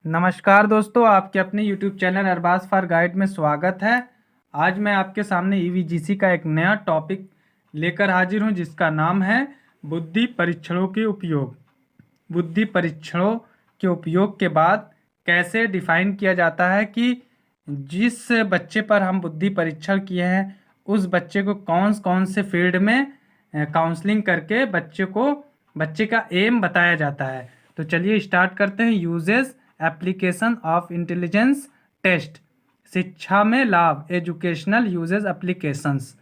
नमस्कार दोस्तों, आपके अपने YouTube channel Arbaz for guide में स्वागत है। आज मैं आपके सामने ईवीजीसी का एक नया टॉपिक लेकर हाजिर हूं, जिसका नाम है बुद्धि परीक्षणों के उपयोग। बुद्धि परीक्षणों के उपयोग के बाद कैसे डिफाइन किया जाता है कि जिस बच्चे पर हम बुद्धि परीक्षण किए हैं उस बच्चे को कौन कौन से फील्ड में काउंसलिंग करके बच्चे का एम बताया जाता है। तो चलिए स्टार्ट करते हैं। Uses application of intelligence test, शिक्षा में लाभ, एजुकेशनल यूजेस एप्लीकेशंस।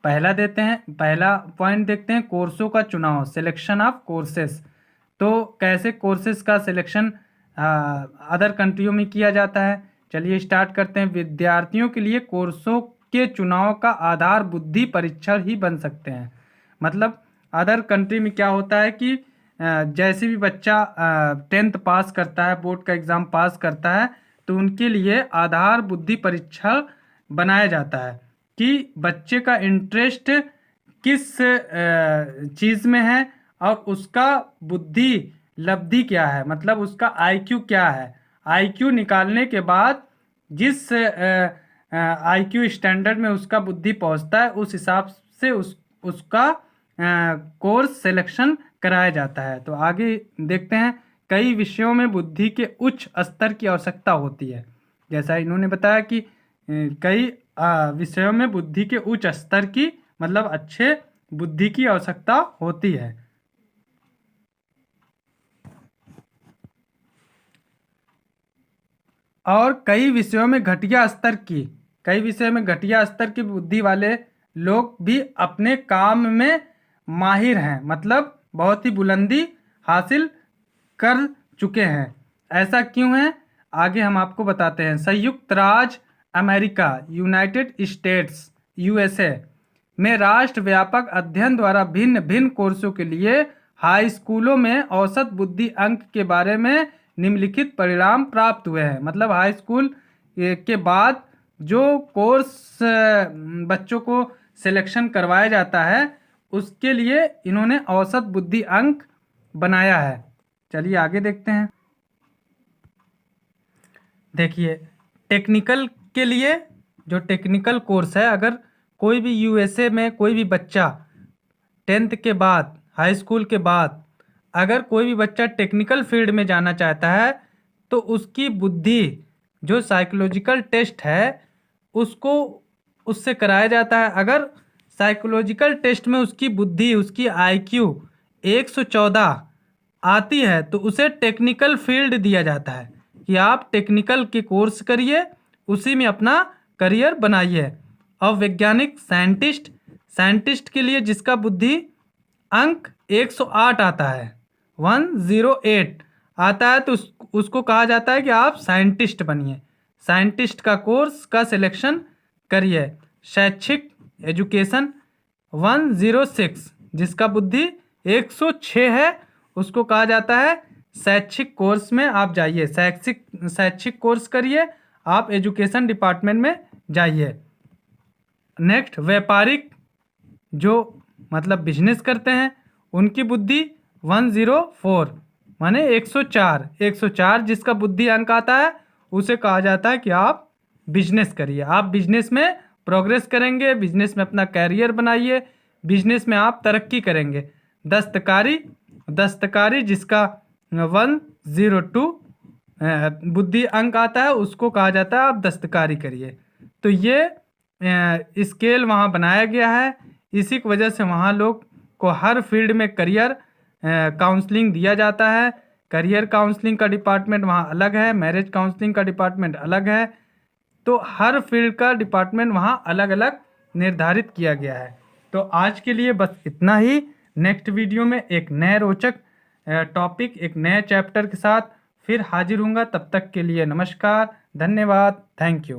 पहला पॉइंट देखते हैं, कोर्सों का चुनाव, सिलेक्शन ऑफ कोर्सेस। तो कैसे कोर्सेस का सिलेक्शन अदर कंट्रियों में किया जाता है, चलिए स्टार्ट करते हैं। विद्यार्थियों के लिए कोर्सों के चुनाव का आधार बुद्धि परीक्षण ही बन सकते हैं। मतलब अदर कंट्री में क्या होता है कि जैसे भी बच्चा 10th पास करता है, बोर्ड का एग्ज़ाम पास करता है, तो उनके लिए आधार बुद्धि परीक्षण बनाया जाता है कि बच्चे का इंटरेस्ट किस चीज़ में है और उसका बुद्धि लब्धि क्या है, मतलब उसका आईक्यू क्या है। आईक्यू निकालने के बाद जिस आईक्यू स्टैंडर्ड में उसका बुद्धि पहुंचता है, उस हिसाब से उसका कोर्स सिलेक्शन कराया जाता है। तो आगे देखते हैं, कई विषयों में बुद्धि के उच्च स्तर की आवश्यकता होती है। जैसा इन्होंने बताया कि कई विषयों में बुद्धि के उच्च स्तर की, मतलब अच्छे बुद्धि की आवश्यकता होती है। और कई विषयों में घटिया स्तर की बुद्धि वाले लोग भी अपने काम में माहिर हैं, मतलब बहुत ही बुलंदी हासिल कर चुके हैं। ऐसा क्यों है, आगे हम आपको बताते हैं। संयुक्त राज्य अमेरिका, यूनाइटेड स्टेट्स यूएसए में राष्ट्रव्यापक अध्ययन द्वारा भिन्न भिन्न कोर्सों के लिए हाई स्कूलों में औसत बुद्धि अंक के बारे में निम्नलिखित परिणाम प्राप्त हुए हैं। मतलब हाई स्कूल के बाद जो कोर्स बच्चों को सिलेक्शन करवाया जाता है, उसके लिए इन्होंने औसत बुद्धि अंक बनाया है। चलिए आगे देखते हैं। देखिए, टेक्निकल के लिए जो टेक्निकल कोर्स है, अगर कोई भी यूएसए में कोई भी बच्चा 10th के बाद, हाई स्कूल के बाद अगर कोई भी बच्चा टेक्निकल फील्ड में जाना चाहता है, तो उसकी बुद्धि, जो साइकोलॉजिकल टेस्ट है, उससे कराया जाता है। अगर साइकोलॉजिकल टेस्ट में उसकी बुद्धि, उसकी आईक्यू 114 आती है, तो उसे टेक्निकल फील्ड दिया जाता है कि आप टेक्निकल के कोर्स करिए, उसी में अपना करियर बनाइए। और वैज्ञानिक, साइंटिस्ट के लिए जिसका बुद्धि अंक 108 आता है, 108 आता है, तो उसको कहा जाता है कि आप साइंटिस्ट बनिए, साइंटिस्ट का कोर्स का सिलेक्शन करिए। शैक्षिक, एजुकेशन 106, जिसका बुद्धि 106 है, उसको कहा जाता है शैक्षिक कोर्स में आप जाइए, शैक्षिक कोर्स करिए, आप एजुकेशन डिपार्टमेंट में जाइए। नेक्स्ट, व्यापारिक, जो मतलब बिजनेस करते हैं, उनकी बुद्धि 104 माने 104 जिसका बुद्धि अंक आता है, उसे कहा जाता है कि आप बिजनेस करिए, आप बिजनेस में प्रोग्रेस करेंगे, बिजनेस में अपना कैरियर बनाइए, बिजनेस में आप तरक्की करेंगे। दस्तकारी जिसका 102 बुद्धि अंक आता है, उसको कहा जाता है आप दस्तकारी करिए। तो ये स्केल वहाँ बनाया गया है, इसी की वजह से वहाँ लोग को हर फील्ड में करियर काउंसलिंग दिया जाता है। करियर काउंसलिंग का डिपार्टमेंट वहाँ अलग है, मैरिज काउंसलिंग का डिपार्टमेंट अलग है। तो हर फील्ड का डिपार्टमेंट वहाँ अलग अलग निर्धारित किया गया है। तो आज के लिए बस इतना ही। नेक्स्ट वीडियो में एक नए रोचक टॉपिक, एक नए चैप्टर के साथ फिर हाजिर होऊंगा। तब तक के लिए नमस्कार, धन्यवाद, थैंक यू।